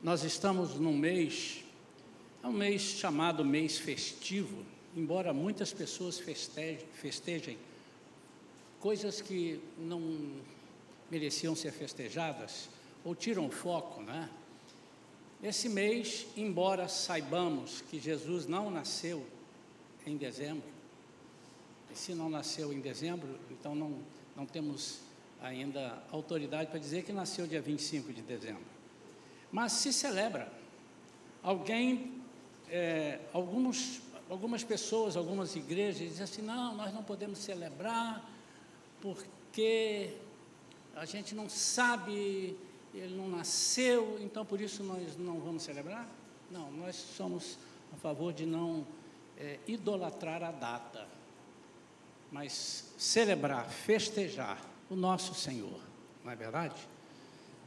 Nós estamos num mês, é um mês chamado mês festivo, embora muitas pessoas festejem coisas que não mereciam ser festejadas, ou tiram foco, né? Esse mês, embora saibamos que Jesus não nasceu em dezembro, e se não nasceu em dezembro, então não temos ainda autoridade para dizer que nasceu dia 25 de dezembro. Mas se celebra. Algumas pessoas, algumas igrejas dizem assim, não, nós não podemos celebrar porque a gente não sabe, ele não nasceu, então por isso nós não vamos celebrar? Não, nós somos a favor de não idolatrar a data, mas celebrar, festejar o nosso Senhor, não é verdade?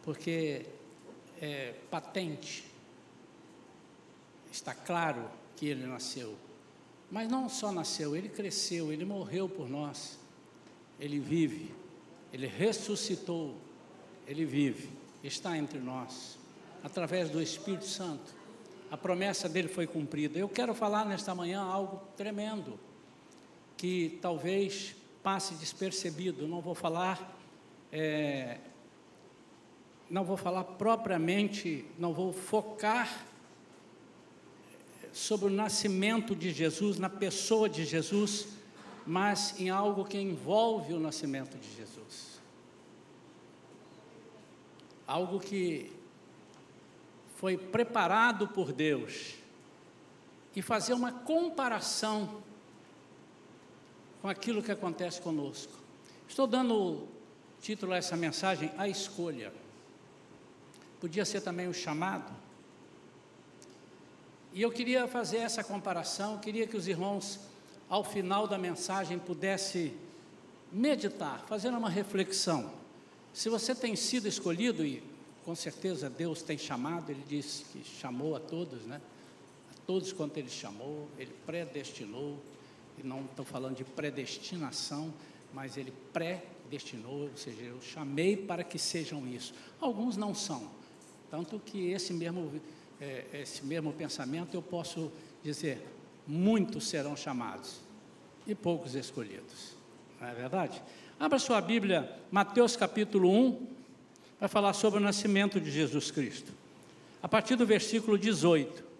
Porque é patente, está claro que ele nasceu, mas não só nasceu, ele cresceu, ele morreu por nós, ele vive, ele ressuscitou, ele vive, está entre nós, através do Espírito Santo, a promessa dele foi cumprida. Eu quero falar nesta manhã algo tremendo, que talvez passe despercebido. Não vou falar propriamente, não vou focar sobre o nascimento de Jesus, na pessoa de Jesus, mas em algo que envolve o nascimento de Jesus. Algo que foi preparado por Deus, e fazer uma comparação com aquilo que acontece conosco. Estou dando título a essa mensagem, A Escolha. Podia ser também o chamado. E eu queria fazer essa comparação, queria que os irmãos, ao final da mensagem, pudessem meditar, fazer uma reflexão. Se você tem sido escolhido, e com certeza Deus tem chamado, Ele disse que chamou a todos, né? A todos quanto Ele chamou, Ele predestinou, e não estou falando de predestinação, mas Ele predestinou, ou seja, eu chamei para que sejam isso. Alguns não são, tanto que esse mesmo pensamento eu posso dizer, muitos serão chamados, e poucos escolhidos, não é verdade? Abra sua Bíblia, Mateus capítulo 1, vai falar sobre o nascimento de Jesus Cristo, a partir do versículo 18.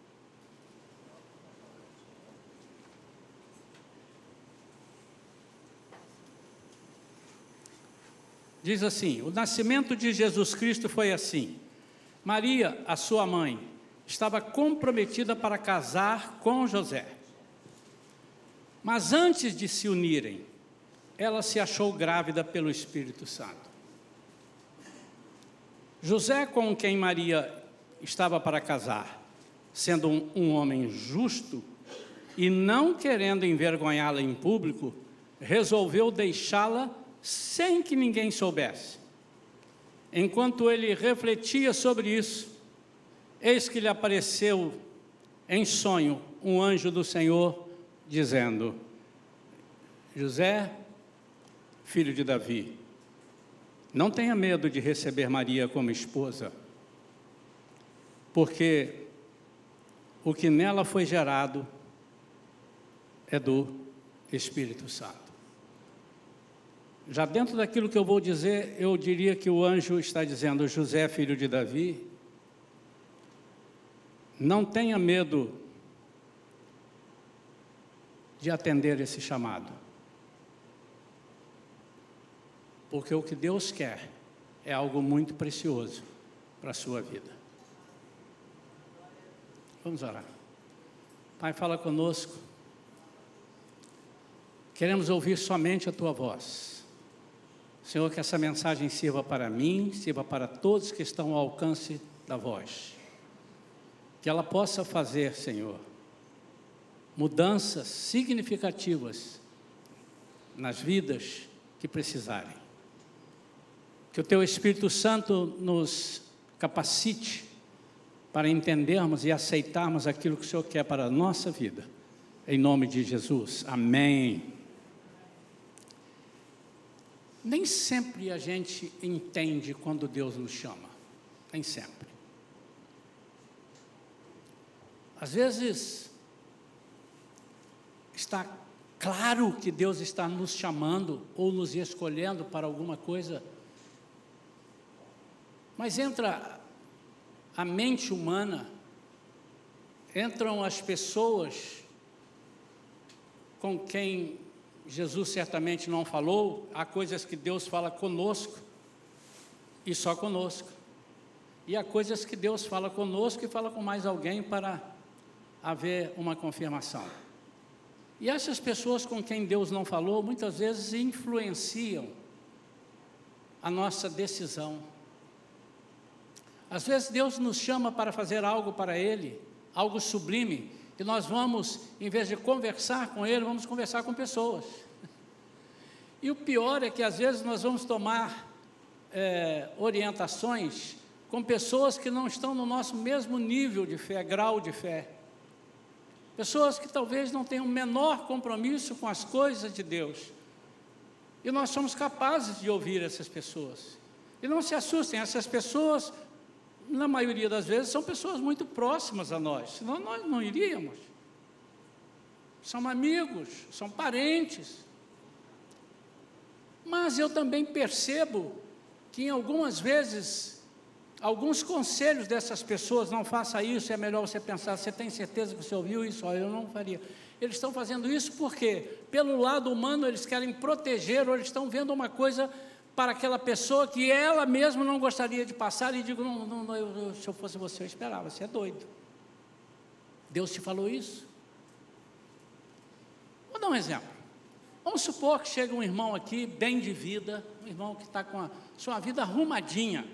Diz assim, o nascimento de Jesus Cristo foi assim, Maria, a sua mãe, estava comprometida para casar com José, mas antes de se unirem, ela se achou grávida pelo Espírito Santo. José, com quem Maria estava para casar, sendo um homem justo e não querendo envergonhá-la em público, resolveu deixá-la sem que ninguém soubesse. Enquanto ele refletia sobre isso, eis que lhe apareceu em sonho um anjo do Senhor, dizendo, José, filho de Davi, não tenha medo de receber Maria como esposa, porque o que nela foi gerado é do Espírito Santo. Já dentro daquilo que eu vou dizer, eu diria que o anjo está dizendo, José, filho de Davi, não tenha medo de atender esse chamado, porque o que Deus quer é algo muito precioso para a sua vida. Vamos orar. Pai, fala conosco. Queremos ouvir somente a Tua voz. Senhor, que essa mensagem sirva para mim, sirva para todos que estão ao alcance da voz. Que ela possa fazer, Senhor, mudanças significativas nas vidas que precisarem. Que o Teu Espírito Santo nos capacite para entendermos e aceitarmos aquilo que o Senhor quer para a nossa vida. Em nome de Jesus. Amém. Nem sempre a gente entende quando Deus nos chama. Nem sempre. Às vezes, está claro que Deus está nos chamando ou nos escolhendo para alguma coisa, mas entra a mente humana, entram as pessoas com quem Jesus certamente não falou, há coisas que Deus fala conosco e só conosco, e há coisas que Deus fala conosco e fala com mais alguém para haver uma confirmação. E essas pessoas com quem Deus não falou, muitas vezes influenciam a nossa decisão. Às vezes Deus nos chama para fazer algo para Ele, algo sublime, e nós vamos, em vez de conversar com Ele, vamos conversar com pessoas. E o pior é que às vezes nós vamos tomar orientações com pessoas que não estão no nosso mesmo nível de fé, grau de fé. Pessoas que talvez não tenham o menor compromisso com as coisas de Deus. E nós somos capazes de ouvir essas pessoas. E não se assustem, essas pessoas, na maioria das vezes, são pessoas muito próximas a nós, senão nós não iríamos. São amigos, são parentes. Mas eu também percebo que em algumas vezes, alguns conselhos dessas pessoas, não faça isso, é melhor você pensar, você tem certeza que você ouviu isso? Eu não faria. Eles estão fazendo isso porque, pelo lado humano, eles querem proteger, ou eles estão vendo uma coisa para aquela pessoa que ela mesma não gostaria de passar, e digo, se eu fosse você, eu esperava, você é doido. Deus te falou isso? Vou dar um exemplo. Vamos supor que chega um irmão aqui, bem de vida, um irmão que está com a sua vida arrumadinha,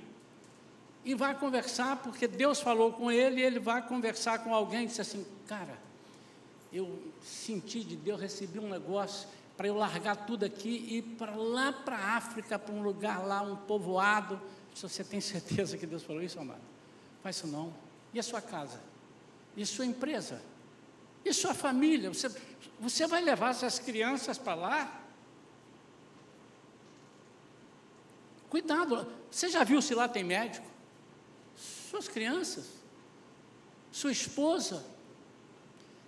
e vai conversar, porque Deus falou com ele, e ele vai conversar com alguém, e diz assim, cara, eu senti de Deus, recebi um negócio, para eu largar tudo aqui e ir para lá para a África, para um lugar lá, um povoado. Se você tem certeza que Deus falou isso, amado? Faz isso não. E a sua casa? E a sua empresa? E a sua família? Você vai levar essas crianças para lá? Cuidado, você já viu se lá tem médico? Suas crianças? Sua esposa?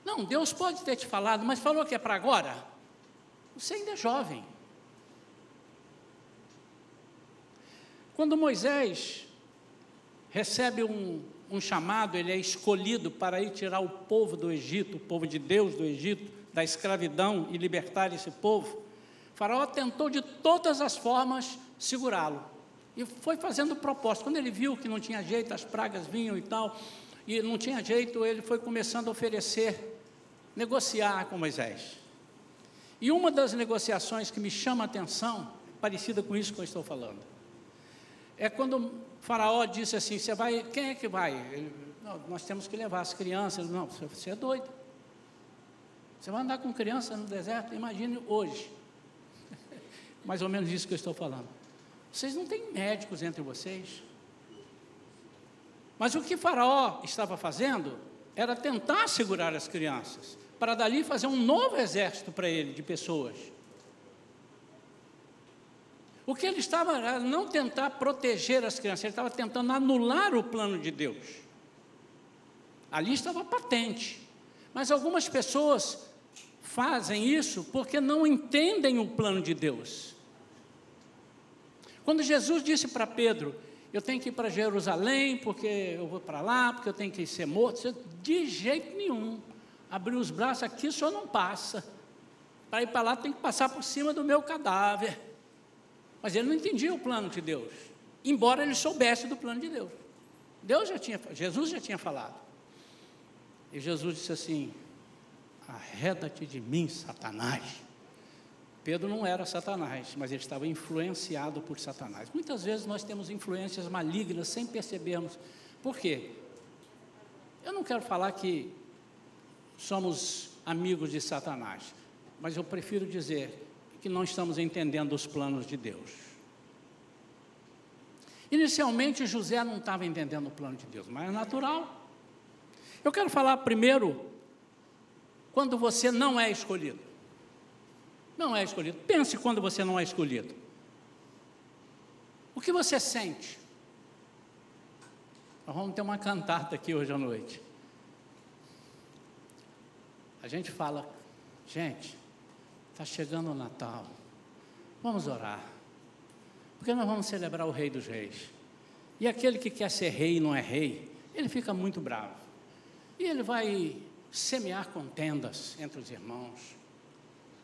Não, Deus pode ter te falado, mas falou que é para agora? Você ainda é jovem. Quando Moisés recebe um chamado, ele é escolhido para ir tirar o povo do Egito, o povo de Deus do Egito, da escravidão, e libertar esse povo, Faraó tentou de todas as formas segurá-lo, e foi fazendo propósito. Quando ele viu que não tinha jeito, as pragas vinham e tal, e não tinha jeito, ele foi começando a oferecer, negociar com Moisés. E uma das negociações que me chama a atenção, parecida com isso que eu estou falando, é quando Faraó disse assim, você vai, quem é que vai? Ele, não, nós temos que levar as crianças. Ele, não, você é doido. Você vai andar com criança no deserto? Imagine hoje. Mais ou menos isso que eu estou falando. Vocês não têm médicos entre vocês? Mas o que Faraó estava fazendo era tentar segurar as crianças, para dali fazer um novo exército para ele, de pessoas. O que ele estava era não tentar proteger as crianças, ele estava tentando anular o plano de Deus. Ali estava patente. Mas algumas pessoas fazem isso porque não entendem o plano de Deus. Quando Jesus disse para Pedro, eu tenho que ir para Jerusalém, porque eu vou para lá, porque eu tenho que ser morto, de jeito nenhum. Abriu os braços, aqui o senhor não passa. Para ir para lá tem que passar por cima do meu cadáver. Mas ele não entendia o plano de Deus, embora ele soubesse do plano de Deus. Jesus já tinha falado. E Jesus disse assim, arreda-te de mim, Satanás. Pedro não era Satanás, mas ele estava influenciado por Satanás. Muitas vezes nós temos influências malignas sem percebermos. Por quê? Eu não quero falar que somos amigos de Satanás, mas eu prefiro dizer que não estamos entendendo os planos de Deus. Inicialmente José não estava entendendo o plano de Deus, mas é natural. Eu quero falar primeiro, quando você não é escolhido. Não é escolhido. Pense quando você não é escolhido. O que você sente? Nós vamos ter uma cantata aqui hoje à noite. A gente fala, gente, está chegando o Natal, vamos orar, porque nós vamos celebrar o Rei dos Reis. E aquele que quer ser rei e não é rei, ele fica muito bravo. E ele vai semear contendas entre os irmãos,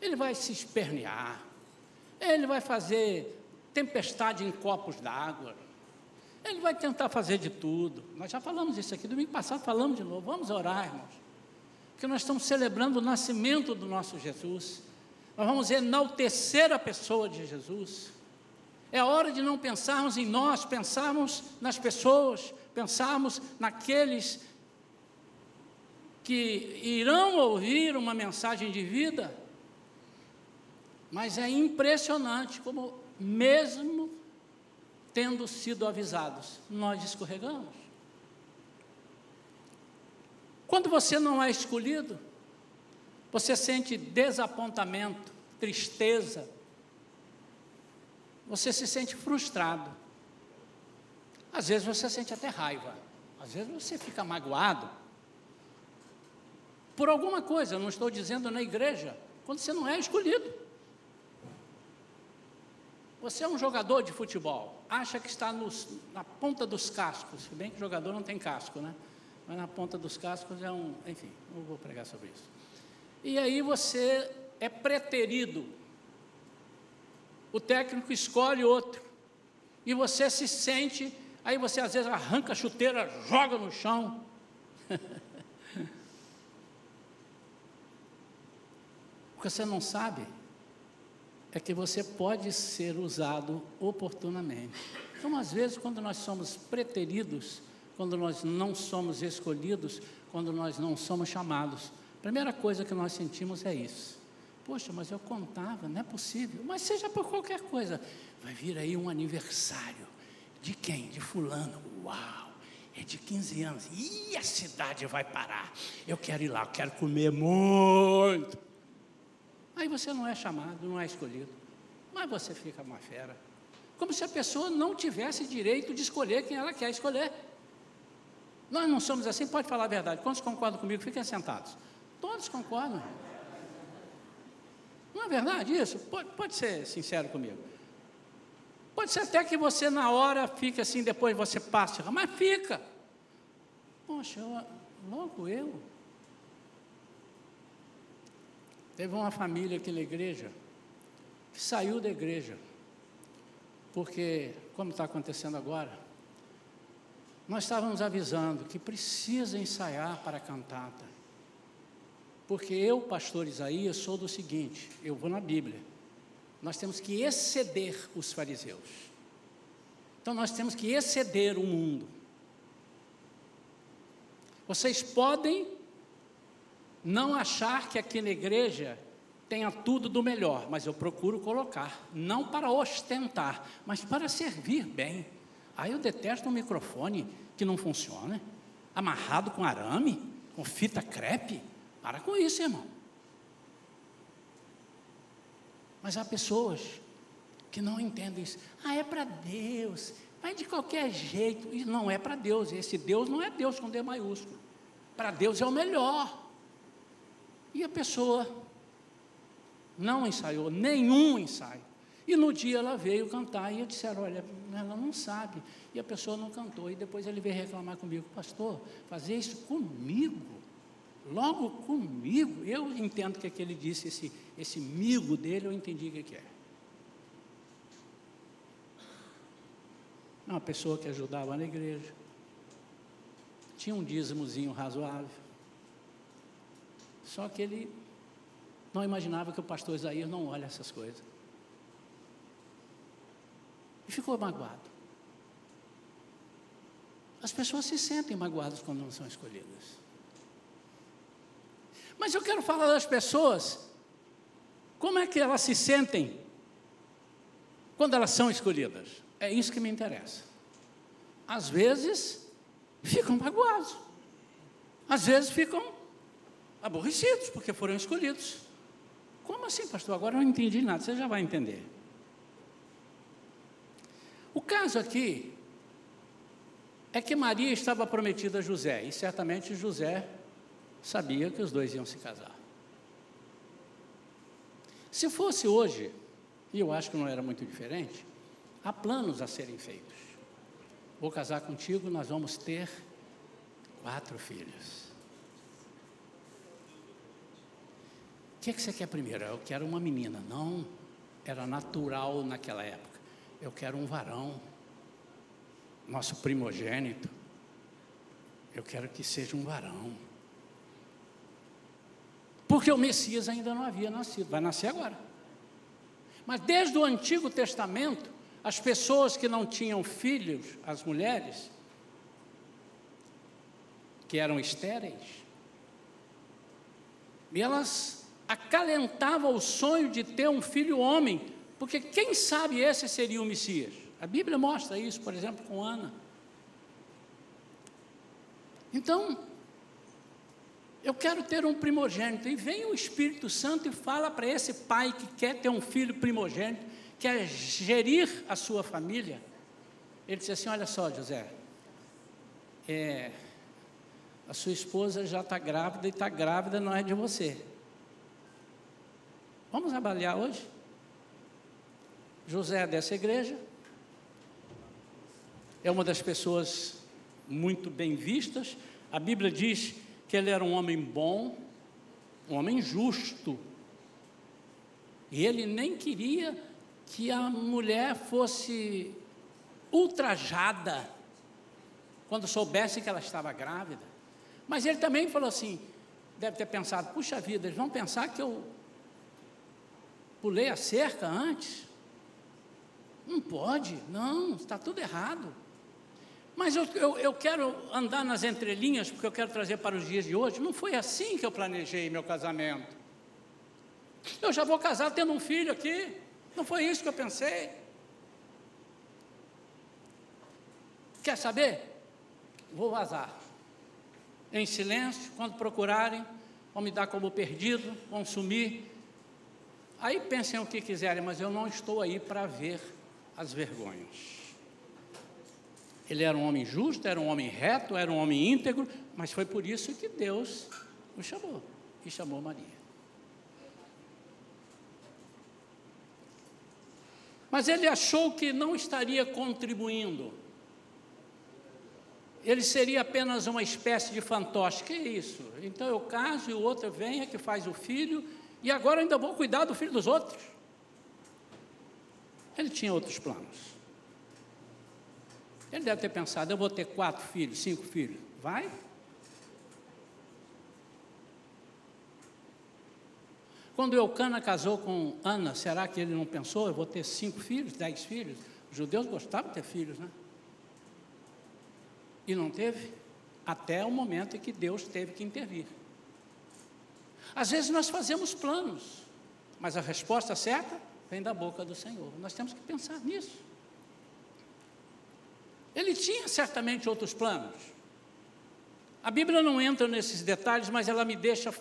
ele vai se espernear, ele vai fazer tempestade em copos d'água, ele vai tentar fazer de tudo. Nós já falamos isso aqui, domingo passado falamos de novo. Vamos orar, irmãos, porque nós estamos celebrando o nascimento do nosso Jesus. Nós vamos enaltecer a pessoa de Jesus. É hora de não pensarmos em nós, pensarmos nas pessoas, pensarmos naqueles que irão ouvir uma mensagem de vida. Mas é impressionante como, mesmo tendo sido avisados, nós escorregamos. Quando você não é escolhido, você sente desapontamento, tristeza, você se sente frustrado. Às vezes você sente até raiva, às vezes você fica magoado por alguma coisa. Eu não estou dizendo na igreja, quando você não é escolhido. Você é um jogador de futebol, acha que está na ponta dos cascos, se bem que o jogador não tem casco, né? Mas na ponta dos cascos é enfim, não vou pregar sobre isso. E aí você é preterido, o técnico escolhe outro, e você se sente, aí você às vezes arranca a chuteira, joga no chão. O que você não sabe é que você pode ser usado oportunamente. Então, às vezes, quando nós somos preteridos, quando nós não somos escolhidos, quando nós não somos chamados, a primeira coisa que nós sentimos é isso. Poxa, mas eu contava, não é possível. Mas seja por qualquer coisa. Vai vir aí um aniversário. De quem? De fulano. Uau, é de 15 anos. Ih, a cidade vai parar. Eu quero ir lá, eu quero comer muito. Aí você não é chamado, não é escolhido. Mas você fica uma fera. Como se a pessoa não tivesse direito de escolher quem ela quer escolher. Nós não somos assim, pode falar a verdade. Quantos concordam comigo? Fiquem sentados. Todos concordam. Não é verdade isso? Pode ser sincero comigo. Pode ser até que você na hora fique assim, depois você passe, mas fica. Poxa, logo eu. Teve uma família aqui na igreja, que saiu da igreja, porque, como está acontecendo agora, nós estávamos avisando que precisa ensaiar para a cantata, porque eu, pastor Isaías, sou do seguinte, eu vou na Bíblia, nós temos que exceder os fariseus, então nós temos que exceder o mundo. Vocês podem não achar que aqui na igreja tenha tudo do melhor, mas eu procuro colocar, não para ostentar, mas para servir bem. Aí eu detesto um microfone que não funciona, amarrado com arame, com fita crepe. Para com isso, irmão. Mas há pessoas que não entendem isso. É para Deus, vai de qualquer jeito. E não é para Deus, esse Deus não é Deus com D maiúsculo. Para Deus é o melhor. E a pessoa não ensaiou, nenhum ensaio. E no dia ela veio cantar e disseram, olha, ela não sabe. E a pessoa não cantou. E depois ele veio reclamar comigo, pastor, fazer isso comigo? Logo comigo? Eu entendo que ele disse, esse migo dele, eu entendi o que é. Uma pessoa que ajudava na igreja, tinha um dízimozinho razoável, só que ele não imaginava que o pastor Isaías não olha essas coisas. E ficou magoado. As pessoas se sentem magoadas quando não são escolhidas. Mas eu quero falar das pessoas, como é que elas se sentem quando elas são escolhidas? É isso que me interessa. Às vezes, ficam magoados. Às vezes, ficam aborrecidos, porque foram escolhidos. Como assim, pastor? Agora eu não entendi nada, você já vai entender. O caso aqui é que Maria estava prometida a José, e certamente José sabia que os dois iam se casar. Se fosse hoje, e eu acho que não era muito diferente, há planos a serem feitos. Vou casar contigo, nós vamos ter 4 filhos. O que você quer primeiro? Eu quero uma menina. Não, era natural naquela época. Eu quero um varão, nosso primogênito. Eu quero que seja um varão. Porque o Messias ainda não havia nascido, vai nascer agora. Mas desde o Antigo Testamento, as pessoas que não tinham filhos, as mulheres, que eram estéreis, e elas acalentavam o sonho de ter um filho homem, porque quem sabe esse seria o Messias. A Bíblia mostra isso, por exemplo, com Ana. Então, eu quero ter um primogênito, e vem o Espírito Santo e fala para esse pai que quer ter um filho primogênito, quer gerir a sua família. Ele disse assim: olha só, José, a sua esposa já está grávida, e está grávida não é de você. Vamos avaliar hoje? José é dessa igreja, é uma das pessoas muito bem vistas. A Bíblia diz que ele era um homem bom, um homem justo, e ele nem queria que a mulher fosse ultrajada quando soubesse que ela estava grávida. Mas ele também falou assim, deve ter pensado: puxa vida, eles vão pensar que eu pulei a cerca antes. Não pode, não, está tudo errado. Mas eu quero andar nas entrelinhas, porque eu quero trazer para os dias de hoje. Não foi assim que eu planejei meu casamento. Eu já vou casar tendo um filho aqui. Não foi isso que eu pensei. Quer saber? Vou vazar. Em silêncio, quando procurarem, vão me dar como perdido, vão sumir. Aí pensem o que quiserem, mas eu não estou aí para ver as vergonhas. Ele era um homem justo, era um homem reto, era um homem íntegro, mas foi por isso que Deus o chamou, e chamou Maria. Mas ele achou que não estaria contribuindo. Ele seria apenas uma espécie de fantoche. Que é isso? Então eu caso e o outro vem, é que faz o filho, e agora ainda vou cuidar do filho dos outros. Ele tinha outros planos. Ele deve ter pensado: eu vou ter 4 filhos, 5 filhos. Vai? Quando Eucana casou com Ana, será que ele não pensou: eu vou ter 5 filhos, 10 filhos? Os judeus gostavam de ter filhos, né? E não teve, até o momento em que Deus teve que intervir. Às vezes nós fazemos planos, mas a resposta certa vem da boca do Senhor. Nós temos que pensar nisso. Ele tinha certamente outros planos. A Bíblia não entra nesses detalhes, mas ela me deixa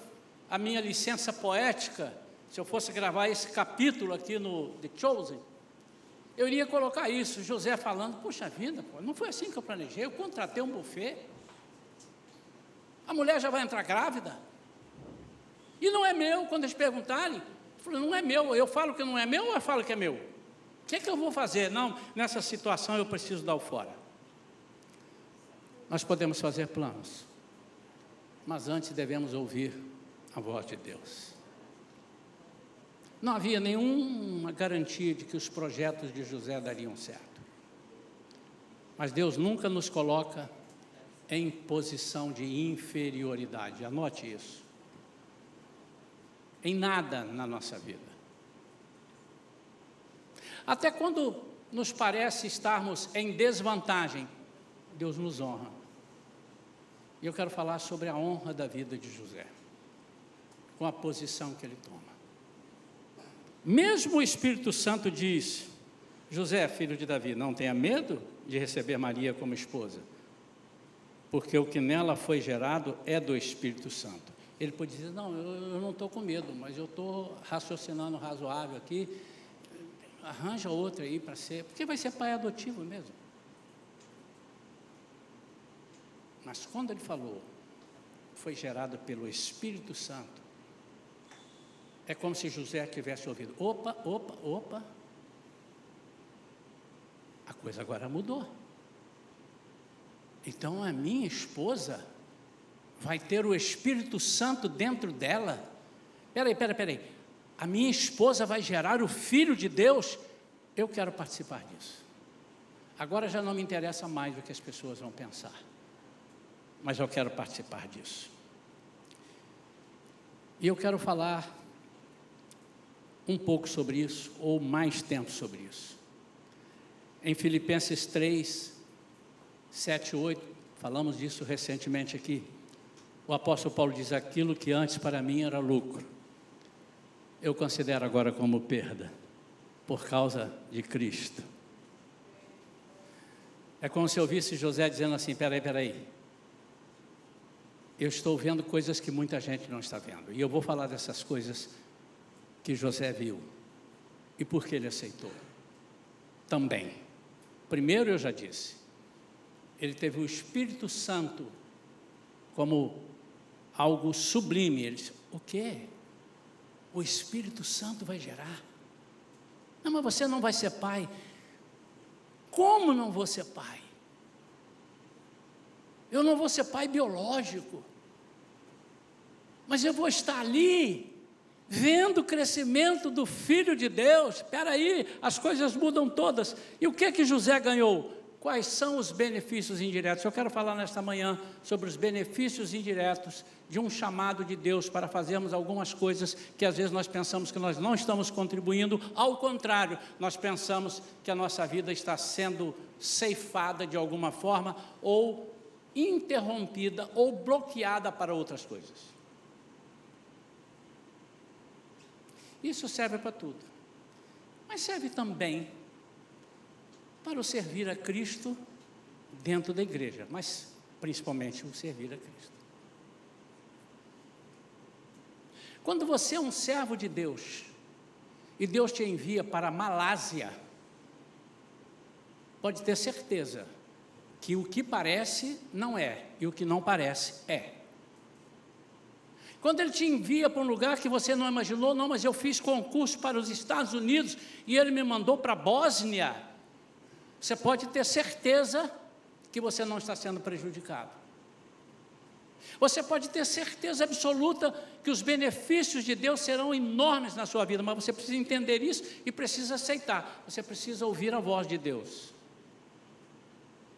a minha licença poética. Se eu fosse gravar esse capítulo aqui no The Chosen, eu iria colocar isso, José falando: puxa vida, não foi assim que eu planejei, eu contratei um buffet, a mulher já vai entrar grávida, e não é meu. Quando eles perguntarem, eu falo: não é meu. Eu falo que não é meu ou eu falo que é meu? O que é que eu vou fazer? Não, nessa situação eu preciso dar o fora. Nós podemos fazer planos, mas antes devemos ouvir a voz de Deus. Não havia nenhuma garantia de que os projetos de José dariam certo. Mas Deus nunca nos coloca em posição de inferioridade. Anote isso. Em nada na nossa vida. Até quando nos parece estarmos em desvantagem, Deus nos honra. E eu quero falar sobre a honra da vida de José, com a posição que ele toma. Mesmo o Espírito Santo diz: José, filho de Davi, não tenha medo de receber Maria como esposa, porque o que nela foi gerado é do Espírito Santo. Ele pode dizer: não, eu não estou com medo, mas eu estou raciocinando razoável aqui, arranja outra aí para ser, porque vai ser pai adotivo mesmo. Mas quando ele falou, foi gerado pelo Espírito Santo, É como se José tivesse ouvido: opa, opa, opa, a coisa agora mudou. Então a minha esposa vai ter o Espírito Santo dentro dela. Peraí, a minha esposa vai gerar o Filho de Deus? Eu quero participar disso. Agora já não me interessa mais o que as pessoas vão pensar, mas eu quero participar disso. E eu quero falar um pouco sobre isso, ou mais tempo sobre isso. Em Filipenses 3, 7, 8, falamos disso recentemente aqui. O apóstolo Paulo diz: aquilo que antes para mim era lucro, eu considero agora como perda, por causa de Cristo. É como se eu visse José dizendo assim: peraí, eu estou vendo coisas que muita gente não está vendo, e eu vou falar dessas coisas que José viu, e por que ele aceitou também. Primeiro, eu já disse, ele teve o Espírito Santo como algo sublime. Ele disse: o quê? O Espírito Santo vai gerar? Não, mas você não vai ser pai. Como não vou ser pai? Eu não vou ser pai biológico, mas eu vou estar ali, vendo o crescimento do Filho de Deus. Espera aí, as coisas mudam todas. E o que José ganhou? Quais são os benefícios indiretos? Eu quero falar nesta manhã sobre os benefícios indiretos de um chamado de Deus para fazermos algumas coisas que às vezes nós pensamos que nós não estamos contribuindo. Ao contrário, nós pensamos que a nossa vida está sendo ceifada de alguma forma, ou interrompida, ou bloqueada para outras coisas. Isso serve para tudo, mas serve também para o servir a Cristo dentro da igreja, mas principalmente o servir a Cristo. Quando você é um servo de Deus, e Deus te envia para a Malásia, pode ter certeza que o que parece não é, e o que não parece é. Quando Ele te envia para um lugar que você não imaginou: não, mas eu fiz concurso para os Estados Unidos e Ele me mandou para a Bósnia, você pode ter certeza que você não está sendo prejudicado. Você pode ter certeza absoluta que os benefícios de Deus serão enormes na sua vida, mas você precisa entender isso e precisa aceitar. Você precisa ouvir a voz de Deus.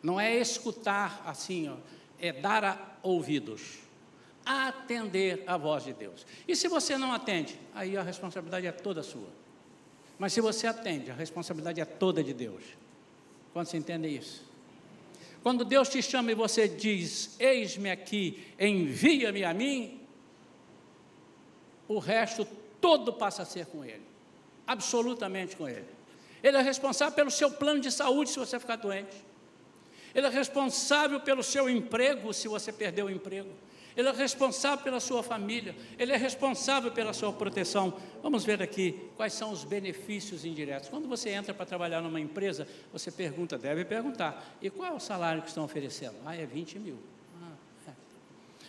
Não é escutar assim, é dar ouvidos, atender a voz de Deus. E se você não atende, aí a responsabilidade é toda sua. Mas se você atende, a responsabilidade é toda de Deus. Quando você entende isso? Quando Deus te chama e você diz: eis-me aqui, envia-me a mim, o resto todo passa a ser com Ele, absolutamente com Ele. Ele é responsável pelo seu plano de saúde se você ficar doente. Ele é responsável pelo seu emprego se você perder o emprego. Ele é responsável pela sua família. Ele é responsável pela sua proteção. Vamos ver aqui quais são os benefícios indiretos. Quando você entra para trabalhar numa empresa, você pergunta, deve perguntar: e qual é o salário que estão oferecendo? É 20 mil.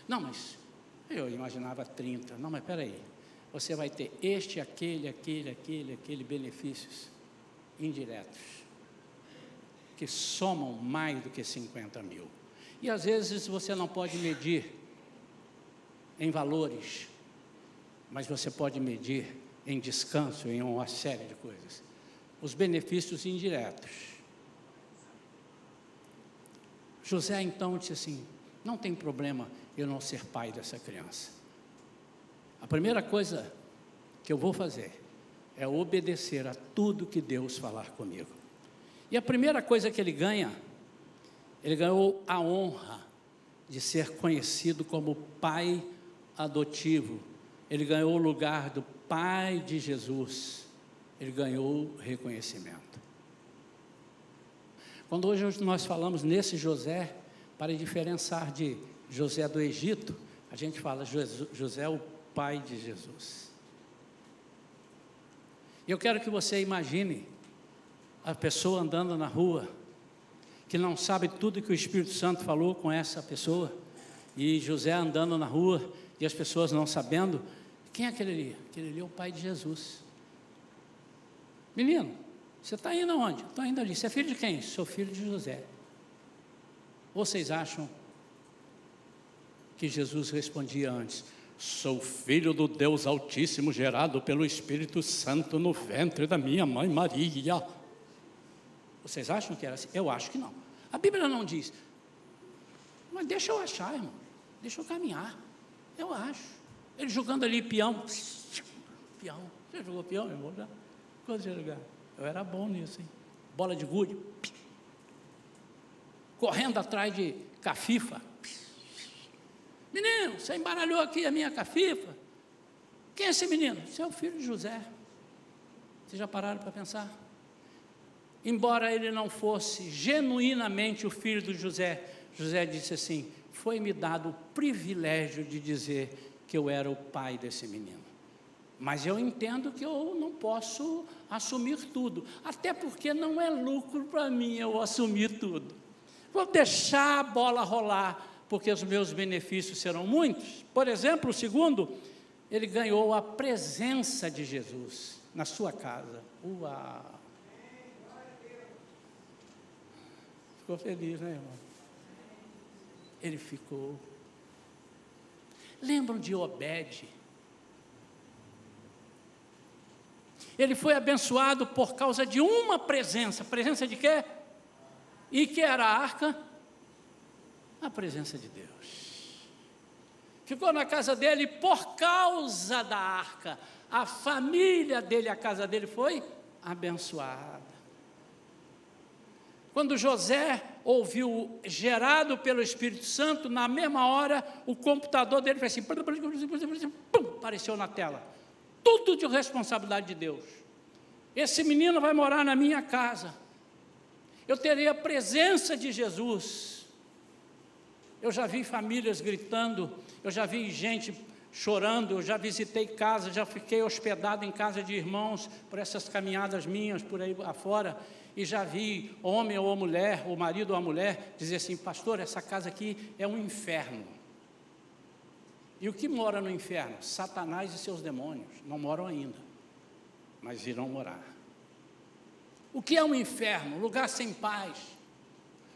Não, mas eu imaginava 30. Não, mas espera aí. Você vai ter este, aquele benefícios indiretos, que somam mais do que 50 mil. E às vezes você não pode medir em valores, mas você pode medir em descanso, em uma série de coisas. Os benefícios indiretos. José então disse assim: não tem problema eu não ser pai dessa criança. A primeira coisa que eu vou fazer é obedecer a tudo que Deus falar comigo. E a primeira coisa que ele ganhou a honra de ser conhecido como pai adotivo. Ele ganhou o lugar do pai de Jesus. Ele ganhou reconhecimento. Quando hoje nós falamos nesse José, para diferenciar de José do Egito, a gente fala José é o pai de Jesus. E eu quero que você imagine a pessoa andando na rua, que não sabe tudo que o Espírito Santo falou com essa pessoa, e José andando na rua, e as pessoas não sabendo Quem é aquele ali? Aquele ali é o pai de Jesus. Menino, você está indo aonde? Estou indo ali. Você é filho de quem? Sou filho de José. Vocês acham que Jesus respondia antes: sou filho do Deus Altíssimo, gerado pelo Espírito Santo no ventre da minha mãe Maria? Vocês acham que era assim? Eu acho que não. A Bíblia não diz. Mas deixa eu achar, irmão. Deixa eu caminhar. Eu acho. Ele jogando ali peão. Peão. Você jogou peão, irmão? Quando você jogar? Eu era bom nisso, hein? Bola de gude. Correndo atrás de cafifa. Menino, você embaralhou aqui a minha cafifa. Quem é esse menino? Esse é o filho de José. Vocês já pararam para pensar? Embora ele não fosse genuinamente o filho de José, José disse assim: foi-me dado o privilégio de dizer que eu era o pai desse menino. Mas eu entendo que eu não posso assumir tudo, até porque não é lucro para mim eu assumir tudo. Vou deixar a bola rolar, porque os meus benefícios serão muitos. Por exemplo, o segundo, ele ganhou a presença de Jesus na sua casa. Uau! Ficou feliz, né, irmão? Ele ficou. Lembram de Obed? Ele foi abençoado por causa de uma presença. Presença de quê? E que era a arca? A presença de Deus. Ficou na casa dele por causa da arca. A família dele, a casa dele foi abençoada. Quando José ouviu, gerado pelo Espírito Santo, na mesma hora, o computador dele fez assim, pum, apareceu na tela. Tudo de responsabilidade de Deus. Esse menino vai morar na minha casa. Eu terei a presença de Jesus. Eu já vi famílias gritando, eu já vi gente chorando, eu já visitei casa, já fiquei hospedado em casa de irmãos por essas caminhadas minhas por aí afora. E já vi homem ou mulher, o marido ou a mulher, dizer assim: pastor, essa casa aqui é um inferno. E o que mora no inferno? Satanás e seus demônios. Não moram ainda, mas irão morar. O que é um inferno? Lugar sem paz.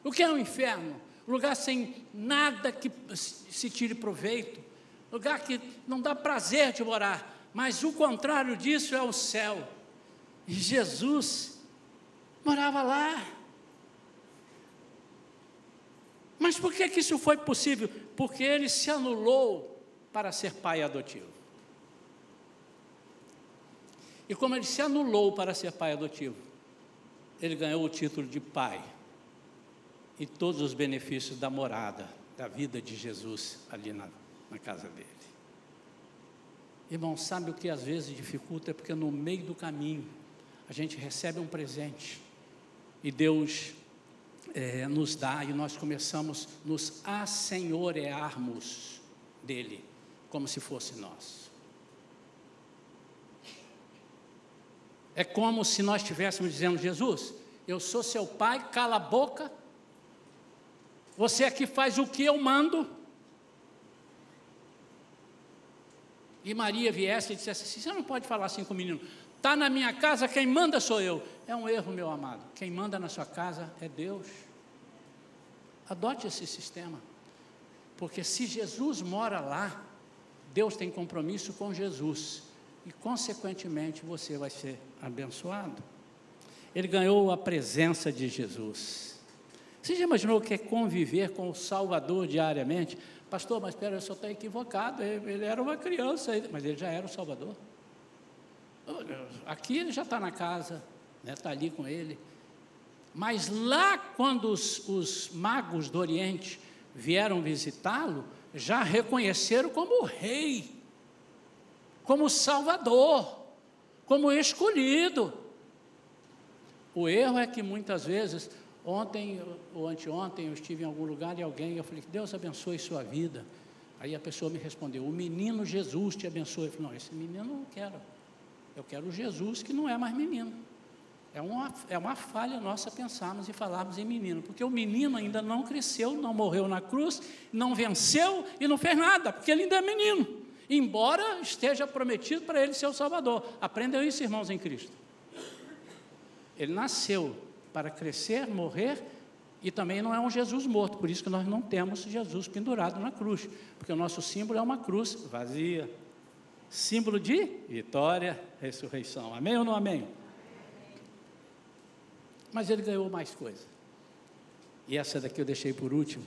O que é um inferno? Lugar sem nada que se tire proveito. Lugar que não dá prazer de morar. Mas o contrário disso é o céu. E Jesus morava lá. Mas por que isso foi possível? Porque ele se anulou para ser pai adotivo. E como ele se anulou para ser pai adotivo, ele ganhou o título de pai e todos os benefícios da morada, da vida de Jesus ali na casa dele. Irmão, sabe o que às vezes dificulta? É porque no meio do caminho a gente recebe um presente e Deus nos dá, e nós começamos a nos assenhorearmos dele, como se fosse nosso. É como se nós estivéssemos dizendo: Jesus, eu sou seu pai, cala a boca, você aqui faz o que eu mando. E Maria viesse e dissesse assim: você não pode falar assim com o menino, está na minha casa, quem manda sou eu. É um erro, meu amado. Quem manda na sua casa é Deus. Adote esse sistema, porque se Jesus mora lá, Deus tem compromisso com Jesus, e consequentemente você vai ser abençoado. Ele ganhou a presença de Jesus. Você já imaginou o que é conviver com o Salvador diariamente? Pastor, mas espera, eu só estou equivocado, ele era uma criança, mas ele já era o Salvador. Aqui ele já está na casa, está ali com ele. Mas lá, quando os magos do Oriente vieram visitá-lo, já reconheceram como rei, como Salvador, como escolhido. O erro é que muitas vezes, ontem ou anteontem, eu estive em algum lugar e eu falei: Deus abençoe sua vida. Aí a pessoa me respondeu: o menino Jesus te abençoe. Eu falei: não, esse menino eu não quero. Eu quero o Jesus que não é mais menino. É uma falha nossa pensarmos e falarmos em menino, porque o menino ainda não cresceu, não morreu na cruz, não venceu e não fez nada, porque ele ainda é menino. embora esteja prometido para ele ser o Salvador. Aprendam isso, irmãos em Cristo. Ele nasceu para crescer, morrer, e também não é um Jesus morto, por isso que nós não temos Jesus pendurado na cruz, porque o nosso símbolo é uma cruz vazia, símbolo de vitória, ressurreição. Amém ou não amém? Mas ele ganhou mais coisa, e essa daqui eu deixei por último,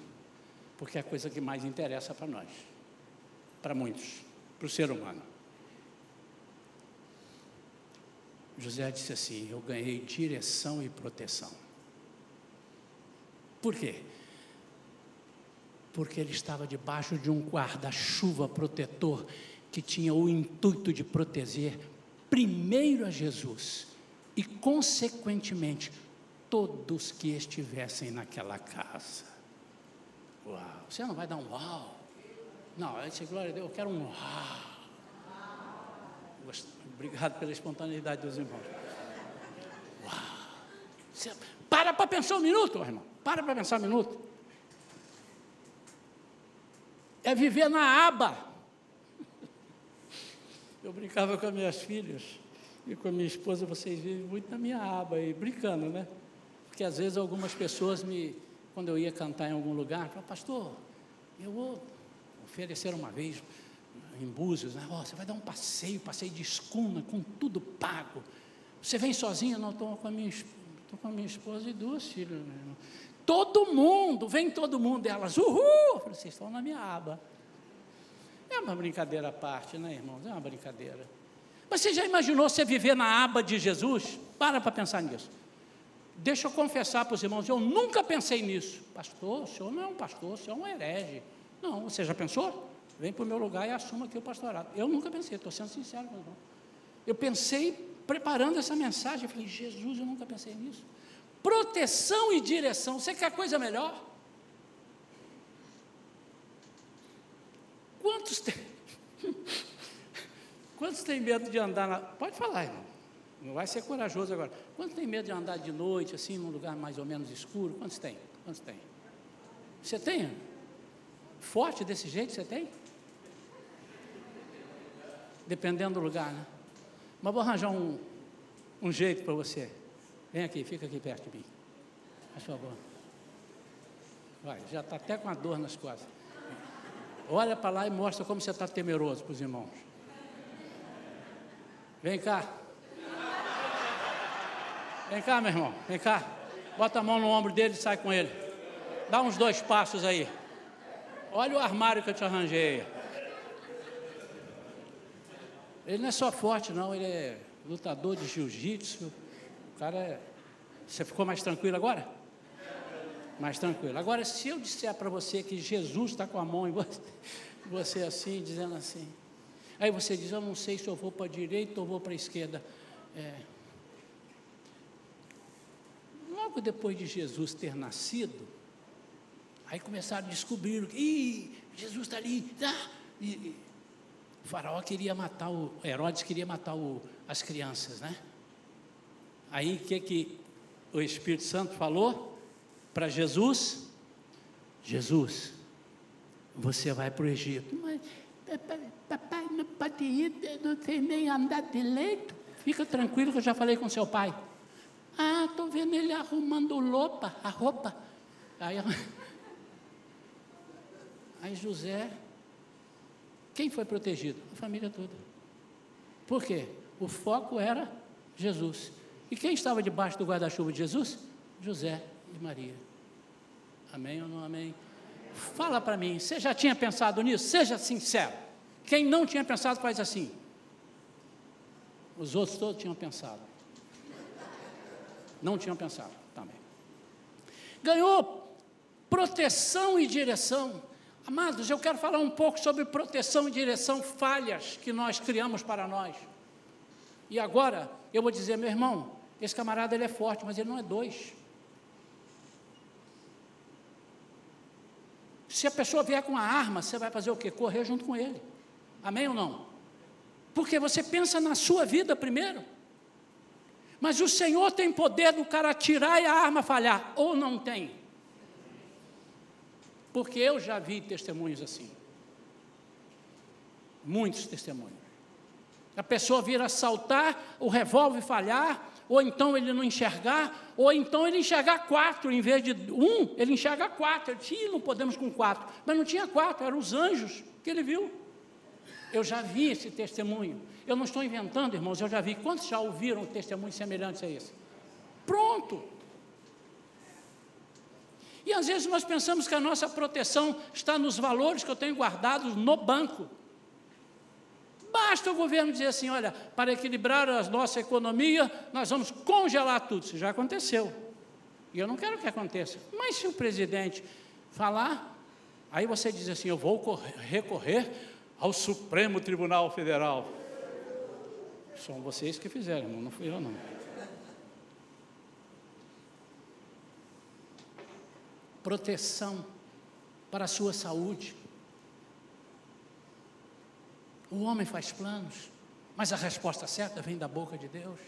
porque é a coisa que mais interessa para nós, para muitos, para o ser humano. José disse assim: eu ganhei direção e proteção. Por quê? Porque ele estava debaixo de um guarda-chuva protetor, que tinha o intuito de proteger primeiro a Jesus, e consequentemente, todos que estivessem naquela casa. Uau! Você não vai dar um uau? Não, eu disse, glória a Deus, eu quero um uau. Obrigado pela espontaneidade dos irmãos. Uau! Para pensar um minuto, irmão. Para pensar um minuto. É viver na aba. Eu brincava com as minhas filhas e com a minha esposa, vocês vivem muito na minha aba aí, brincando, né? Porque às vezes algumas pessoas quando eu ia cantar em algum lugar, falavam, pastor, eu vou oferecer uma vez em Búzios, né? Você vai dar um passeio de escuna, com tudo pago. Você vem sozinho? Não, estou com a minha esposa e 2 filhas. Né? Vem todo mundo, elas, uhul! Eu falei, vocês estão na minha aba. É uma brincadeira à parte, né, irmãos? É uma brincadeira. Mas você já imaginou você viver na aba de Jesus? Para pensar nisso. Deixa eu confessar para os irmãos, eu nunca pensei nisso. Pastor, o senhor não é um pastor, o senhor é um herege. Não, você já pensou? Vem para o meu lugar e assuma aqui o pastorado. Eu nunca pensei, estou sendo sincero com os irmãos. Eu pensei, preparando essa mensagem, eu falei, Jesus, eu nunca pensei nisso. Proteção e direção, você quer coisa melhor? Quantos tem medo de andar Pode falar, irmão. Não vai ser corajoso agora. Quantos tem medo de andar de noite, assim, num lugar mais ou menos escuro? Quantos tem? Você tem? Forte desse jeito, você tem? Dependendo do lugar, né? Mas vou arranjar um jeito para você. Vem aqui, fica aqui perto de mim. Por favor. Vai, já está até com a dor nas costas. Olha para lá e mostra como você está temeroso para os irmãos. Vem cá. Vem cá, meu irmão. Vem cá. Bota a mão no ombro dele e sai com ele. Dá uns 2 passos aí. Olha o armário que eu te arranjei. Ele não é só forte, não. Ele é lutador de jiu-jitsu. O cara é... Você ficou mais tranquilo agora? Mais tranquilo. Agora, se eu disser para você que Jesus está com a mão em você assim, dizendo assim, aí você diz, eu não sei se eu vou para a direita ou vou para a esquerda. Logo depois de Jesus ter nascido, aí começaram a descobrir que Jesus está ali. O faraó queria matar, Herodes queria matar as crianças, né? Aí o que o Espírito Santo falou para Jesus? Jesus, você vai para o Egito. Mas papai não pode ir, não sei nem andar direito. Fica tranquilo que eu já falei com seu pai. Estou vendo ele arrumando a roupa. Aí José, quem foi protegido? A família toda. Por quê? O foco era Jesus. E quem estava debaixo do guarda-chuva de Jesus? José e Maria. Amém ou não amém? Fala para mim, você já tinha pensado nisso? Seja sincero. Quem não tinha pensado faz assim. Os outros todos tinham pensado. Não tinham pensado também. Ganhou proteção e direção. Amados, eu quero falar um pouco sobre proteção e direção, falhas que nós criamos para nós. E agora, eu vou dizer, meu irmão, esse camarada ele é forte, mas ele não é 2. Se a pessoa vier com a arma, você vai fazer o quê? Correr junto com ele. Amém ou não? Porque você pensa na sua vida primeiro. Mas o Senhor tem poder do cara atirar e a arma falhar, ou não tem? Porque eu já vi testemunhos assim. Muitos testemunhos. A pessoa vir a saltar, o revólver falhar, ou então ele não enxergar, ou então ele enxergar 4, em vez de 1, ele enxerga 4. Ele disse, não podemos com 4, mas não tinha 4, eram os anjos que ele viu. Eu já vi esse testemunho, eu não estou inventando, irmãos, eu já vi. Quantos já ouviram testemunhos semelhantes a esse? Pronto. E às vezes nós pensamos que a nossa proteção está nos valores que eu tenho guardados no banco. Basta o governo dizer assim, olha, para equilibrar a nossa economia, nós vamos congelar tudo. Isso já aconteceu. E eu não quero que aconteça. Mas se o presidente falar, aí você diz assim, eu vou recorrer ao Supremo Tribunal Federal. São vocês que fizeram, irmão, não fui eu não. Proteção para a sua saúde. O homem faz planos, mas a resposta certa vem da boca de Deus.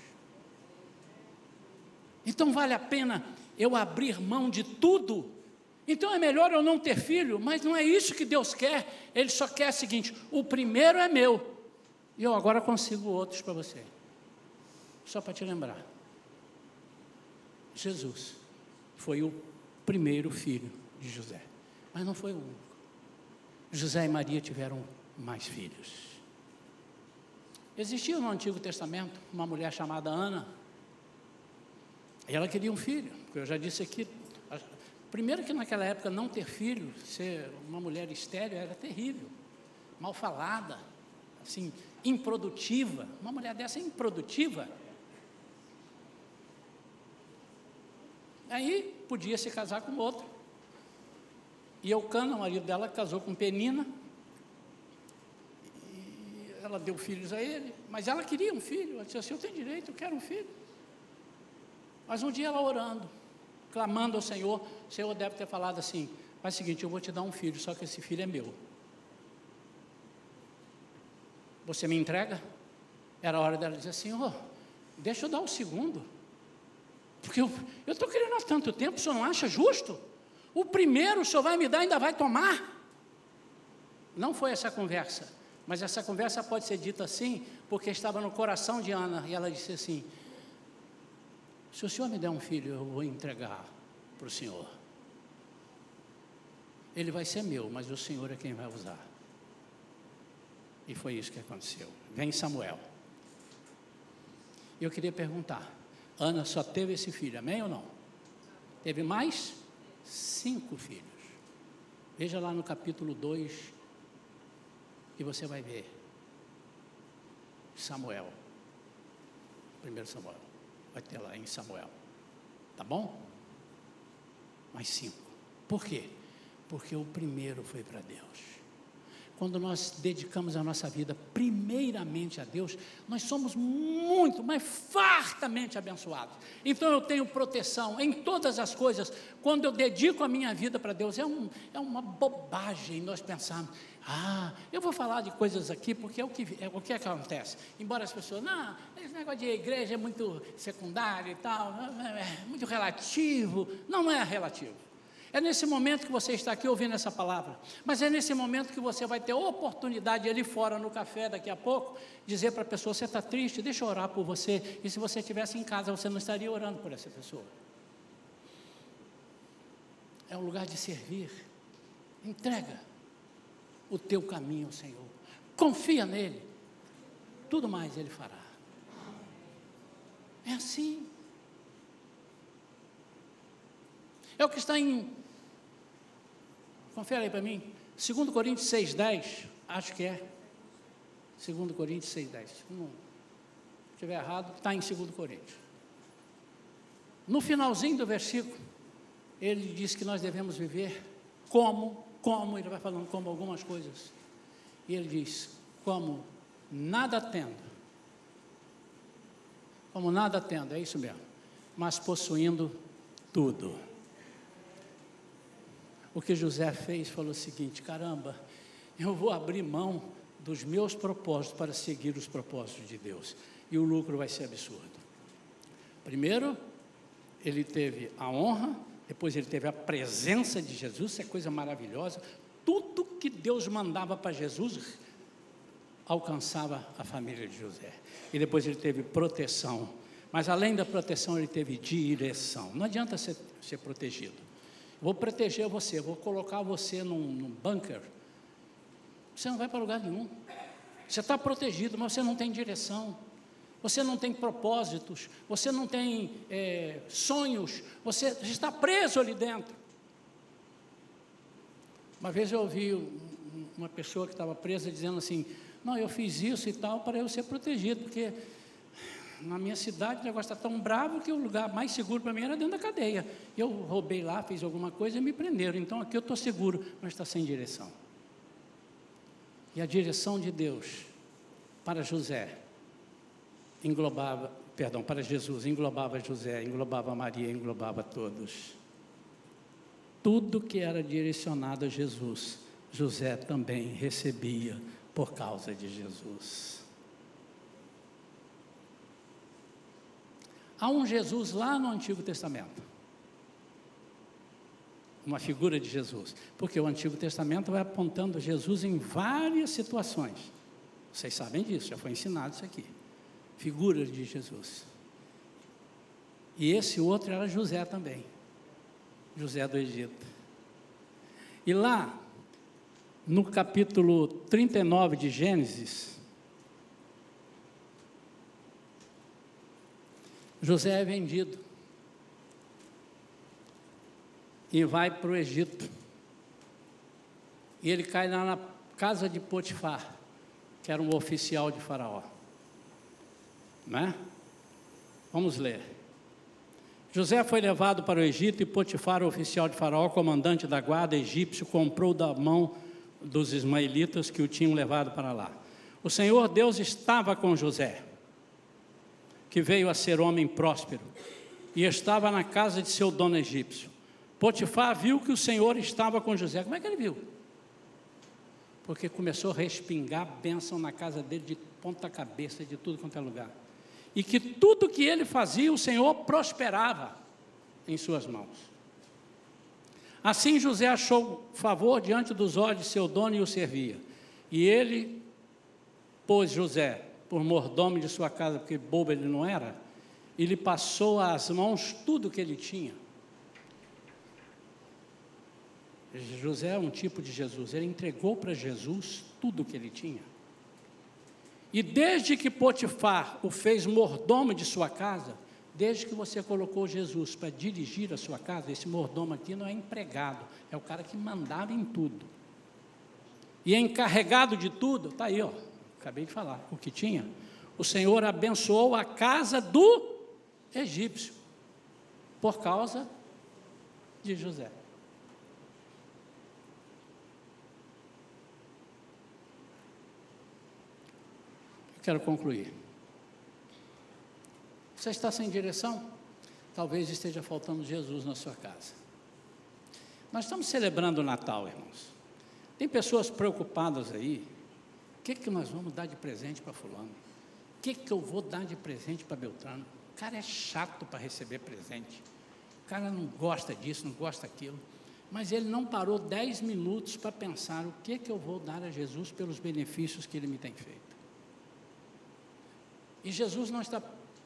Então vale a pena eu abrir mão de tudo. Então é melhor eu não ter filho, mas não é isso que Deus quer. Ele só quer o seguinte, o primeiro é meu, e eu agora consigo outros para você. Só para te lembrar, Jesus foi o primeiro filho de José, mas não foi o único. José e Maria tiveram mais filhos. Existia no Antigo Testamento uma mulher chamada Ana, e ela queria um filho, porque eu já disse aqui, primeiro que naquela época não ter filho, ser uma mulher estéril era terrível, mal falada, assim, improdutiva. Uma mulher dessa é improdutiva. Aí podia se casar com outro. E Eucana, o marido dela, casou com Penina. E ela deu filhos a ele, mas ela queria um filho. Ela disse assim, eu tenho direito, eu quero um filho. Mas um dia ela orando, clamando ao Senhor, o Senhor deve ter falado assim, faz o seguinte, eu vou te dar um filho, só que esse filho é meu. Você me entrega? Era a hora dela dizer assim, deixa eu dar o segundo. Porque eu estou querendo há tanto tempo, o senhor não acha justo? O primeiro o senhor vai me dar e ainda vai tomar? Não foi essa conversa, mas essa conversa pode ser dita assim, porque estava no coração de Ana, e ela disse assim, se o senhor me der um filho, eu vou entregar para o senhor. Ele vai ser meu, mas o senhor é quem vai usar. E foi isso que aconteceu. Vem Samuel. E eu queria perguntar, Ana só teve esse filho, amém ou não? Teve mais 5 filhos. Veja lá no capítulo 2, e você vai ver Samuel, 1 Samuel, vai ter lá em Samuel, tá bom? Mais 5, por quê? Porque o primeiro foi para Deus. Quando nós dedicamos a nossa vida primeiramente a Deus, nós somos muito, mas fartamente abençoados. Então eu tenho proteção em todas as coisas. Quando eu dedico a minha vida para Deus, é uma bobagem nós pensarmos, eu vou falar de coisas aqui, porque é o que acontece. Embora as pessoas, não, esse negócio de igreja é muito secundário e tal, é muito relativo. Não é relativo. É nesse momento que você está aqui ouvindo essa palavra, mas é nesse momento que você vai ter oportunidade ali fora no café daqui a pouco, dizer para a pessoa, você está triste, deixa eu orar por você, e se você estivesse em casa, você não estaria orando por essa pessoa. É um lugar de servir. Entrega o teu caminho ao Senhor, confia nele, tudo mais Ele fará. É assim. É o que está em, confere aí para mim, 2 Coríntios 6,10, acho que é, 2 Coríntios 6,10, se não estiver errado, está em 2 Coríntios. No finalzinho do versículo, ele diz que nós devemos viver como, ele vai falando como algumas coisas, e ele diz, como nada tendo, é isso mesmo, mas possuindo tudo. O que José fez, falou o seguinte, caramba, eu vou abrir mão dos meus propósitos para seguir os propósitos de Deus, e o lucro vai ser absurdo. Primeiro, ele teve a honra, depois ele teve a presença de Jesus, isso é coisa maravilhosa, tudo que Deus mandava para Jesus, alcançava a família de José. E depois ele teve proteção. Mas além da proteção, ele teve direção. Não adianta ser protegido. Vou proteger você, vou colocar você num bunker. Você não vai para lugar nenhum. Você está protegido, mas você não tem direção. Você não tem propósitos. Você não tem sonhos. Você está preso ali dentro. Uma vez eu ouvi uma pessoa que estava presa dizendo assim: não, eu fiz isso e tal para eu ser protegido, porque na minha cidade o negócio está tão bravo que o lugar mais seguro para mim era dentro da cadeia. Eu roubei lá, fiz alguma coisa e me prenderam. Então aqui eu estou seguro, mas está sem direção. E a direção de Deus para José para Jesus, englobava José, englobava Maria, englobava todos. Tudo que era direcionado a Jesus, José também recebia por causa de Jesus. Há um Jesus lá no Antigo Testamento, uma figura de Jesus, porque o Antigo Testamento vai apontando Jesus em várias situações. Vocês sabem disso, já foi ensinado isso aqui. Figura de Jesus. E esse outro era José também, José do Egito. E lá, no capítulo 39 de Gênesis, José é vendido e vai para o Egito. E ele cai lá na casa de Potifar, que era um oficial de Faraó. Não é? Vamos ler. José foi levado para o Egito e Potifar, o oficial de Faraó, comandante da guarda egípcio, comprou da mão dos ismaelitas que o tinham levado para lá. O Senhor Deus estava com José, que veio a ser homem próspero, e estava na casa de seu dono egípcio. Potifar viu que o Senhor estava com José. Como é que ele viu? Porque começou a respingar bênção na casa dele de ponta cabeça, de tudo quanto é lugar. E que tudo que ele fazia, o Senhor prosperava em suas mãos. Assim José achou favor diante dos olhos de seu dono e o servia. E ele pôs José por mordomo de sua casa, porque bobo ele não era, e lhe passou às mãos tudo que ele tinha. José é um tipo de Jesus, ele entregou para Jesus tudo que ele tinha. E desde que Potifar o fez mordomo de sua casa, desde que você colocou Jesus para dirigir a sua casa, esse mordomo aqui não é empregado, é o cara que mandava em tudo. E é encarregado de tudo, está aí, ó, acabei de falar, o que tinha. O Senhor abençoou a casa do egípcio, por causa de José. Quero concluir. Você está sem direção? Talvez esteja faltando Jesus na sua casa. Nós estamos celebrando o Natal, irmãos. Tem pessoas preocupadas aí. O que nós vamos dar de presente para fulano? O que eu vou dar de presente para Beltrano? O cara é chato para receber presente. O cara não gosta disso, não gosta daquilo. Mas ele não parou 10 minutos para pensar o que eu vou dar a Jesus pelos benefícios que ele me tem feito. E Jesus não está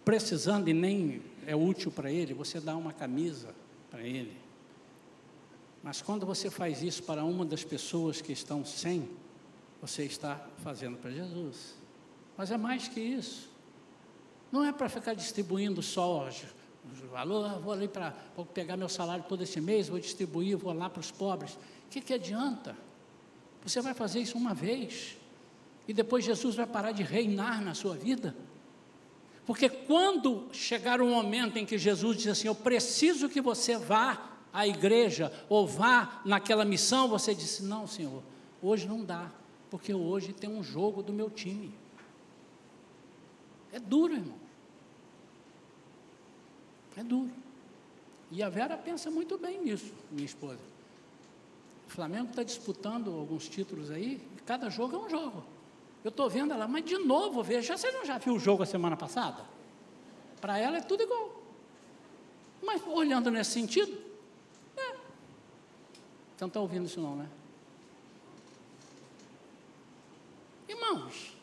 precisando e nem é útil para ele você dar uma camisa para ele. Mas quando você faz isso para uma das pessoas que estão sem, você está fazendo para Jesus. Mas é mais que isso. Não é para ficar distribuindo só o valor, vou ali vou pegar meu salário todo esse mês, vou distribuir, vou lá para os pobres. O que adianta? Você vai fazer isso uma vez e depois Jesus vai parar de reinar na sua vida? Porque quando chegar o momento em que Jesus diz assim, eu preciso que você vá à igreja, ou vá naquela missão, você disse, não Senhor, hoje não dá, porque hoje tem um jogo do meu time. É duro, irmão. É duro. E a Vera pensa muito bem nisso, minha esposa. O Flamengo está disputando alguns títulos aí, e cada jogo é um jogo. Eu estou vendo ela, mas de novo, veja, você não já viu o jogo a semana passada? Para ela é tudo igual. Mas olhando nesse sentido, Então está ouvindo isso não, né? Irmãos,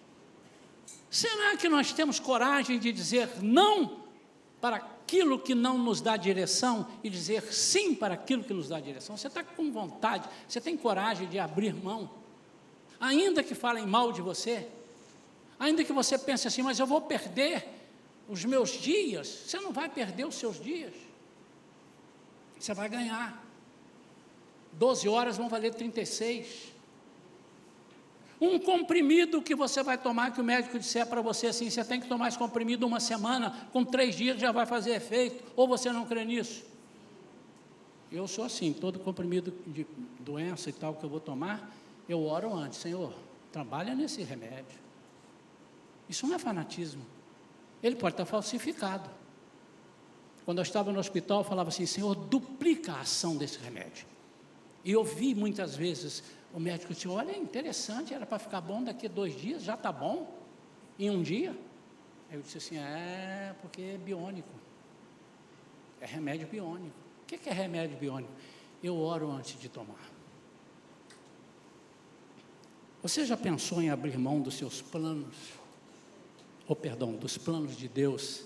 que nós temos coragem de dizer não para aquilo que não nos dá direção e dizer sim para aquilo que nos dá direção? Você está com vontade, você tem coragem de abrir mão, ainda que falem mal de você, ainda que você pense assim, mas eu vou perder os meus dias. Você não vai perder os seus dias, você vai ganhar. 12 horas vão valer 36. Um comprimido que você vai tomar, que o médico disser para você assim, você tem que tomar esse comprimido uma semana, com 3 dias já vai fazer efeito, ou você não crê nisso? Eu sou assim, todo comprimido de doença e tal que eu vou tomar, eu oro antes, Senhor, trabalha nesse remédio. Isso não é fanatismo, ele pode estar falsificado. Quando eu estava no hospital, eu falava assim, Senhor, duplica a ação desse remédio. E eu vi muitas vezes o médico disse, olha, interessante, era para ficar bom daqui a 2 dias, já está bom, em 1 dia. Aí eu disse assim, porque é biônico, é remédio biônico. O que é remédio biônico? Eu oro antes de tomar. Você já pensou em abrir mão dos seus planos, dos planos de Deus,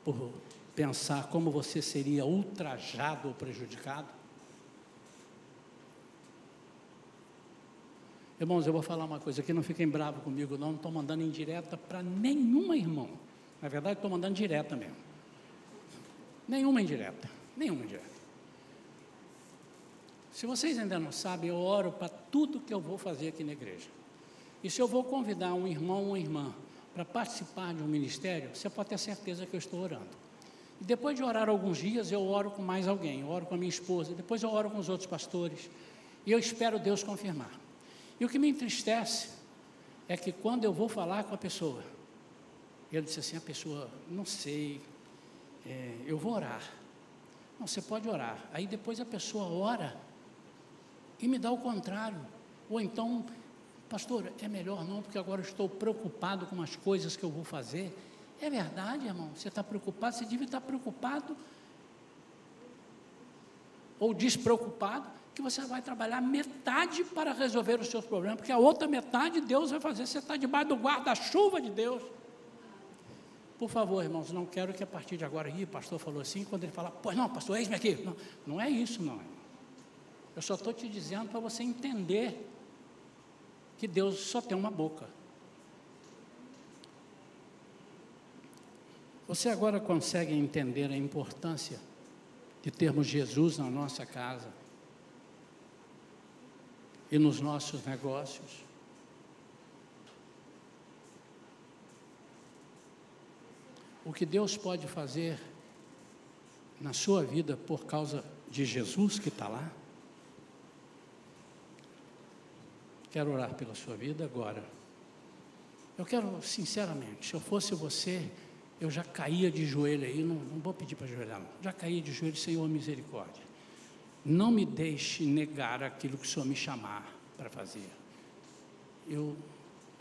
por pensar como você seria ultrajado ou prejudicado? Irmãos, eu vou falar uma coisa aqui, não fiquem bravos comigo, não estou mandando indireta para nenhuma irmão. Na verdade, estou mandando direta mesmo. Nenhuma indireta. Se vocês ainda não sabem, eu oro para tudo que eu vou fazer aqui na igreja. E se eu vou convidar um irmão ou uma irmã para participar de um ministério, você pode ter certeza que eu estou orando. E depois de orar alguns dias, eu oro com mais alguém, eu oro com a minha esposa, depois eu oro com os outros pastores, e eu espero Deus confirmar. E o que me entristece é que quando eu vou falar com a pessoa, ele disse assim, a pessoa, não sei, eu vou orar. Não, você pode orar. Aí depois a pessoa ora e me dá o contrário. Ou então, pastor, é melhor não, porque agora eu estou preocupado com as coisas que eu vou fazer. É verdade, irmão, você está preocupado, você devia estar preocupado ou despreocupado, que você vai trabalhar metade para resolver os seus problemas, porque a outra metade Deus vai fazer, você está debaixo do guarda-chuva de Deus. Por favor, irmãos, não quero que a partir de agora, o pastor falou assim, quando ele fala, pois não, pastor, eis-me aqui. Não, não é isso, não. Eu só estou te dizendo para você entender que Deus só tem uma boca. Você agora consegue entender a importância de termos Jesus na nossa casa e nos nossos negócios? O que Deus pode fazer na sua vida por causa de Jesus que está lá? Quero orar pela sua vida agora. Eu quero, sinceramente, se eu fosse você, eu já caía de joelho aí, não vou pedir para ajoelhar, não. Já caía de joelho, Senhor, misericórdia. Não me deixe negar aquilo que o Senhor me chamar para fazer. Eu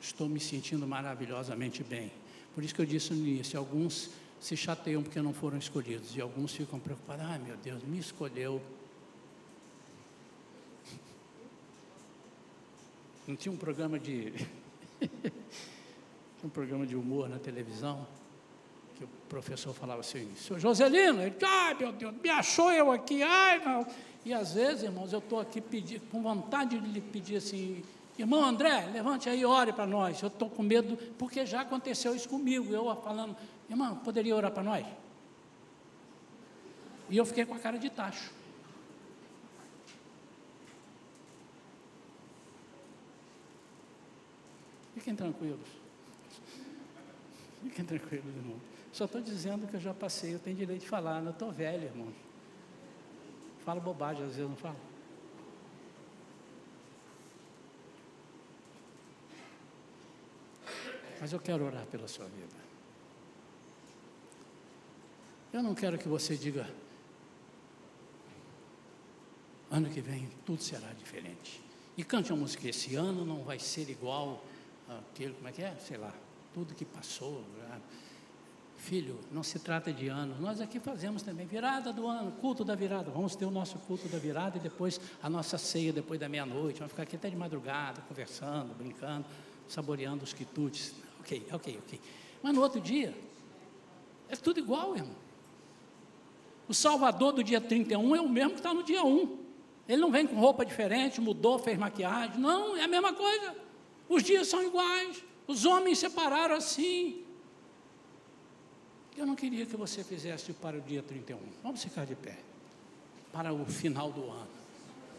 estou me sentindo maravilhosamente bem. Por isso que eu disse no início, alguns se chateiam porque não foram escolhidos, e alguns ficam preocupados, meu Deus, me escolheu. Não tinha um programa de um programa de humor na televisão, que o professor falava assim, senhor Joselino, ele, meu Deus, me achou eu aqui, não. E às vezes, irmãos, eu estou aqui com vontade de lhe pedir assim, irmão André, levante aí e ore para nós. Eu estou com medo, porque já aconteceu isso comigo, eu falando, irmão, poderia orar para nós? E eu fiquei com a cara de tacho. Fiquem tranquilos, irmão. Só estou dizendo que eu já passei, eu tenho direito de falar, eu estou velho, irmão. Falo bobagem, às vezes não falo. Mas eu quero orar pela sua vida. Eu não quero que você diga, ano que vem tudo será diferente. E cante uma música, esse ano não vai ser igual aquele, como é que é? Sei lá, tudo que passou. Filho, não se trata de ano, nós aqui fazemos também virada do ano, culto da virada, vamos ter o nosso culto da virada e depois a nossa ceia depois da meia-noite, vamos ficar aqui até de madrugada, conversando, brincando, saboreando os quitutes. ok. Mas no outro dia, é tudo igual, irmão. O Salvador do dia 31 é o mesmo que está no dia 1. Ele não vem com roupa diferente, mudou, fez maquiagem. Não, é a mesma coisa. Os dias são iguais. Os homens separaram assim. Eu não queria que você fizesse para o dia 31. Vamos ficar de pé. Para o final do ano.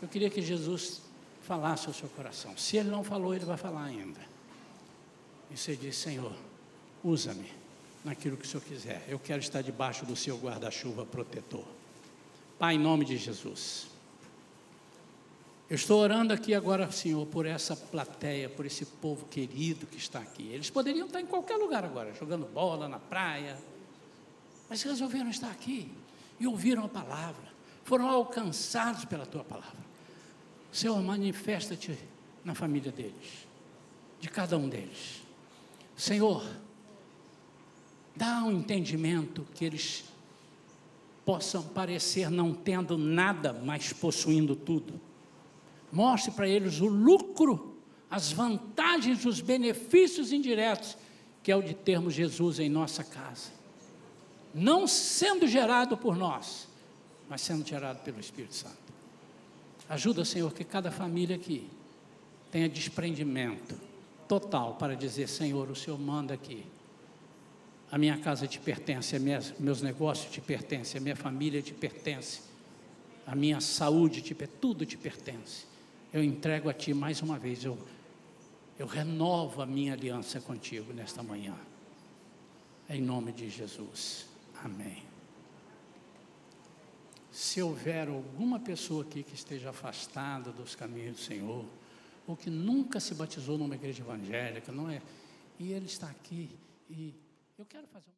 Eu queria que Jesus falasse ao seu coração. Se Ele não falou, Ele vai falar ainda. E você diz: Senhor, usa-me naquilo que o Senhor quiser. Eu quero estar debaixo do seu guarda-chuva protetor. Pai, em nome de Jesus. Eu estou orando aqui agora, Senhor, por essa plateia, por esse povo querido que está aqui. Eles poderiam estar em qualquer lugar agora, jogando bola na praia, mas resolveram estar aqui e ouviram a palavra, foram alcançados pela Tua palavra. Senhor, manifesta-te na família deles, de cada um deles. Senhor, dá um entendimento que eles possam parecer não tendo nada, mas possuindo tudo. Mostre para eles o lucro, as vantagens, os benefícios indiretos, que é o de termos Jesus em nossa casa. Não sendo gerado por nós, mas sendo gerado pelo Espírito Santo. Ajuda, Senhor, que cada família aqui tenha desprendimento total para dizer: Senhor, o Senhor manda aqui. A minha casa te pertence, meus negócios te pertencem, a minha família te pertence, a minha saúde, tudo te pertence. Eu entrego a Ti mais uma vez, eu renovo a minha aliança contigo nesta manhã. Em nome de Jesus. Amém. Se houver alguma pessoa aqui que esteja afastada dos caminhos do Senhor, ou que nunca se batizou numa igreja evangélica, não é? E ele está aqui, e eu quero fazer